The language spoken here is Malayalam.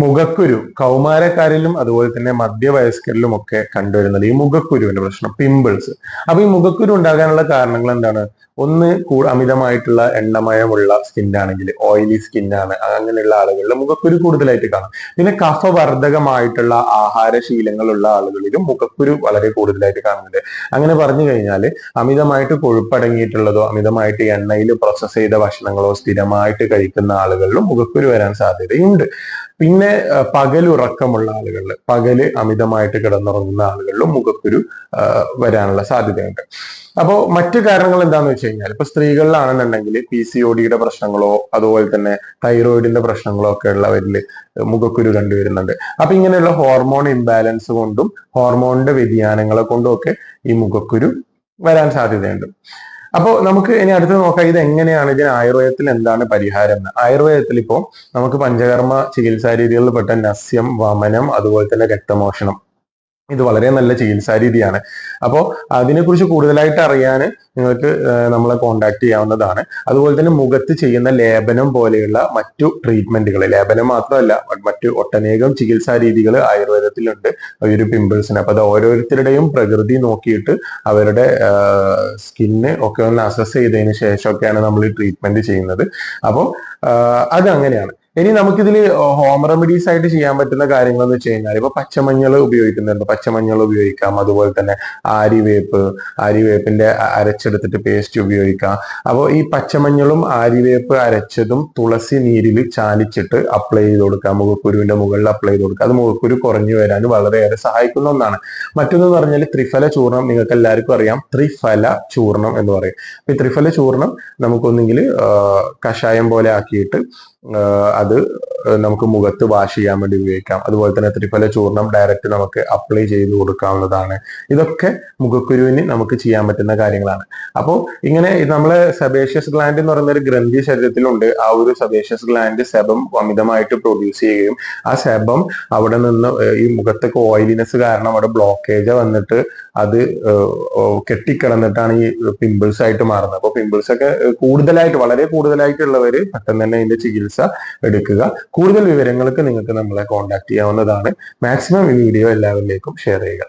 മുഖക്കുരു കൗമാരക്കാരിലും അതുപോലെ തന്നെ മധ്യവയസ്കരിലും ഒക്കെ കണ്ടുവരുന്നത് ഈ മുഖക്കുരുവിന്റെ പ്രശ്നം, പിമ്പിൾസ്. അപ്പൊ ഈ മുഖക്കുരു ഉണ്ടാകാനുള്ള കാരണങ്ങൾ എന്താണ്? ഒന്ന്, അമിതമായിട്ടുള്ള എണ്ണമയമുള്ള സ്കിന്നാണെങ്കിൽ, ഓയിലി സ്കിന്നാണ് അങ്ങനെയുള്ള ആളുകളിൽ മുഖക്കുരു കൂടുതലായിട്ട് കാണാം. പിന്നെ കഫവർദ്ധകമായിട്ടുള്ള ആഹാരശീലങ്ങളുള്ള ആളുകളിലും മുഖക്കുരു വളരെ കൂടുതലായിട്ട് കാണുന്നുണ്ട്. അങ്ങനെ പറഞ്ഞു കഴിഞ്ഞാൽ അമിതമായിട്ട് കൊഴുപ്പടങ്ങിയിട്ടുള്ളതോ അമിതമായിട്ട് എണ്ണയിൽ പ്രോസസ് ചെയ്ത ഭക്ഷണങ്ങളോ സ്ഥിരമായിട്ട് കഴിക്കുന്ന ആളുകളിലും മുഖക്കുരു വരാൻ സാധ്യതയുണ്ട്. പിന്നെ പകലുറക്കമുള്ള ആളുകളിൽ, പകല് അമിതമായിട്ട് കിടന്നുറങ്ങുന്ന ആളുകളിലും മുഖക്കുരു വരാനുള്ള സാധ്യതയുണ്ട്. അപ്പോൾ മറ്റു കാരണങ്ങൾ എന്താണെന്ന് വെച്ച് കഴിഞ്ഞാൽ, ഇപ്പൊ സ്ത്രീകളിലാണെന്നുണ്ടെങ്കിൽ PCOD-യുടെ പ്രശ്നങ്ങളോ അതുപോലെ തന്നെ തൈറോയിഡിന്റെ പ്രശ്നങ്ങളോ ഒക്കെ ഉള്ളവരിൽ മുഖക്കുരു കണ്ടുവരുന്നുണ്ട്. അപ്പൊ ഇങ്ങനെയുള്ള ഹോർമോൺ ഇംബാലൻസ് കൊണ്ടും ഹോർമോണിന്റെ വ്യതിയാനങ്ങളെ കൊണ്ടും ഒക്കെ ഈ മുഖക്കുരു വരാൻ സാധ്യതയുണ്ട്. അപ്പോൾ നമുക്ക് ഇനി അടുത്ത് നോക്കാം, ഇത് എങ്ങനെയാണ്, ഇതിന് ആയുർവേദത്തിൽ എന്താണ് പരിഹാരം എന്ന്. ആയുർവേദത്തിൽ ഇപ്പോൾ നമുക്ക് പഞ്ചകർമ്മ ചികിത്സാ രീതികളിൽ പെട്ട നസ്യം, വമനം, അതുപോലെ തന്നെ രക്തമോഷണം, ഇത് വളരെ നല്ല ചികിത്സാ രീതിയാണ്. അപ്പോൾ അതിനെക്കുറിച്ച് കൂടുതലായിട്ട് അറിയാൻ നിങ്ങൾക്ക് നമ്മളെ കോണ്ടാക്ട് ചെയ്യാവുന്നതാണ്. അതുപോലെ തന്നെ മുഖത്ത് ചെയ്യുന്ന ലേപനം പോലെയുള്ള മറ്റു ട്രീറ്റ്മെന്റുകൾ, ലേപനം മാത്രമല്ല മറ്റു ഒട്ടനേകം ചികിത്സാ രീതികൾ ആയുർവേദത്തിലുണ്ട് ഈ ഒരു പിമ്പിൾസിന്. അപ്പൊ അത് ഓരോരുത്തരുടെയും പ്രകൃതി നോക്കിയിട്ട് അവരുടെ സ്കിന്ന് ഒക്കെ ഒന്ന് അസസ് ചെയ്തതിന് ശേഷമൊക്കെയാണ് നമ്മൾ ഈ ട്രീറ്റ്മെന്റ് ചെയ്യുന്നത്. അപ്പോൾ അത് അങ്ങനെയാണ്. ഇനി നമുക്കിതിൽ ഹോം റെമഡീസ് ആയിട്ട് ചെയ്യാൻ പറ്റുന്ന കാര്യങ്ങൾ എന്ന് വെച്ച് കഴിഞ്ഞാൽ, ഇപ്പൊ പച്ചമഞ്ഞൾ ഉപയോഗിക്കുന്നുണ്ട്, പച്ചമഞ്ഞൾ ഉപയോഗിക്കാം. അതുപോലെ തന്നെ ആര്യവേപ്പിന്റെ അരച്ചെടുത്തിട്ട് പേസ്റ്റ് ഉപയോഗിക്കാം. അപ്പോൾ ഈ പച്ചമഞ്ഞളും ആര്യവേപ്പ് അരച്ചതും തുളസി നീരിൽ ചാലിച്ചിട്ട് അപ്ലൈ ചെയ്ത് കൊടുക്കാം, മുഖക്കുരുവിന്റെ മുകളിൽ അപ്ലൈ ചെയ്ത് കൊടുക്കാം. അത് മുഖക്കുരു കുറഞ്ഞു വരാൻ വളരെയേറെ സഹായിക്കുന്ന ഒന്നാണ്. മറ്റൊന്ന് പറഞ്ഞാൽ ത്രിഫല ചൂർണം. നിങ്ങൾക്ക് എല്ലാവർക്കും അറിയാം ത്രിഫല ചൂർണം എന്ന് പറയും. അപ്പൊ ഈ ത്രിഫല ചൂർണം നമുക്കൊന്നെങ്കിൽ കഷായം പോലെ ആക്കിയിട്ട് അത് നമുക്ക് മുഖത്ത് വാഷ് ചെയ്യാൻ വേണ്ടി ഉപയോഗിക്കാം. അതുപോലെ തന്നെ ത്രിഫല ചൂർണം ഡയറക്റ്റ് നമുക്ക് അപ്ലൈ ചെയ്ത് കൊടുക്കാവുന്നതാണ്. ഇതൊക്കെ മുഖക്കുരുവിന് നമുക്ക് ചെയ്യാൻ പറ്റുന്ന കാര്യങ്ങളാണ്. അപ്പോൾ ഇങ്ങനെ നമ്മളെ സെബേഷ്യസ് ഗ്ലാൻഡ് എന്ന് പറയുന്ന ഒരു ഗ്രന്ഥി ശരീരത്തിലുണ്ട്. ആ ഒരു സെബേഷ്യസ് ഗ്ലാൻഡ് സെബം അമിതമായിട്ട് പ്രൊഡ്യൂസ് ചെയ്യുകയും ആ സെബം അവിടെ നിന്ന് ഈ മുഖത്തൊക്കെ ഓയിലിനെസ് കാരണം അവിടെ ബ്ലോക്കേജ് വന്നിട്ട് അത് കെട്ടിക്കിടന്നിട്ടാണ് ഈ പിമ്പിൾസ് ആയിട്ട് മാറുന്നത്. അപ്പോൾ പിമ്പിൾസ് ഒക്കെ കൂടുതലായിട്ട്, വളരെ കൂടുതലായിട്ടുള്ളവര് പെട്ടെന്ന് തന്നെ ഇതിന്റെ ചികിത്സ എടുക്കുക. കൂടുതൽ വിവരങ്ങൾക്ക് നിങ്ങൾക്ക് നമ്മളെ കോൺടാക്ട് ചെയ്യാവുന്നതാണ്. മാക്സിമം ഈ വീഡിയോ എല്ലാവരിലേക്കും ഷെയർ ചെയ്യുക.